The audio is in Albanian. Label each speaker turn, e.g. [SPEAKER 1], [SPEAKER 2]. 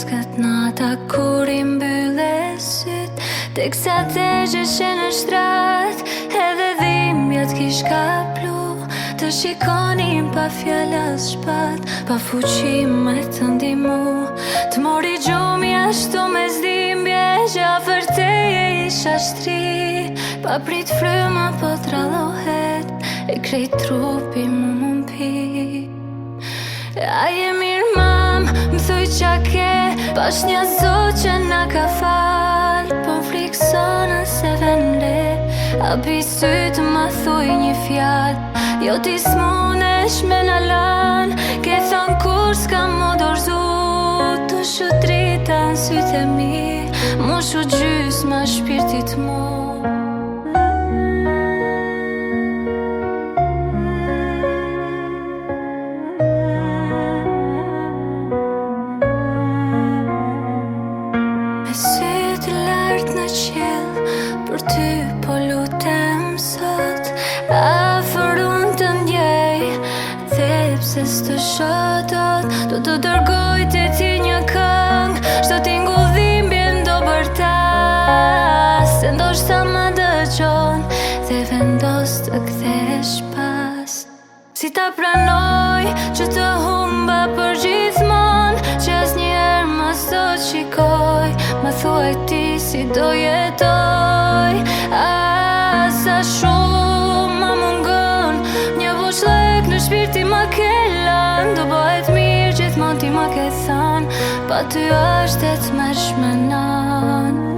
[SPEAKER 1] kët nata kur I mbylle syt, teksa tegjeshe në shtrat, edhe dhimbjet kish ka plu, të shikonin pa fjallas shpat, pa fuqi me të ndimu, të mori gjumi ashtu me zdimbje, që afër teje isha shtri, pa prit fryma po t'rallohet, e krejt trupi mu mpi. A je mirë mam, më thuj qa ke, pash një zot që na ka fal, po frikson se ven le, a bisyt të ma thuj një fjal, jo ti s'munesh me në lan, ke thon kur s'ka mu dorzu, të shu drita në syt e mi, mu shu gjys ma shpirtit mu. Me syt lart në qiell, për ty po lutem sot, afër unë të ndjej, dhe pse s'të shoh dot, do të dërgoj te ti një këng, çdo tingull dhimbjen do bërtas, se ndoshta ma dëgjon, dhe vendos të kthesh pas. Si ta pranoj që të humba për gjithmon, që asnjëherë mos do t'shikoj, ma thuaj ti si do jetoj. Sa shumë ma mungon, një bushllëk në shpirti ma ke lan, do bëhet mirë gjithmonë ti ma ke than, pa ty është e t'mersh me nan.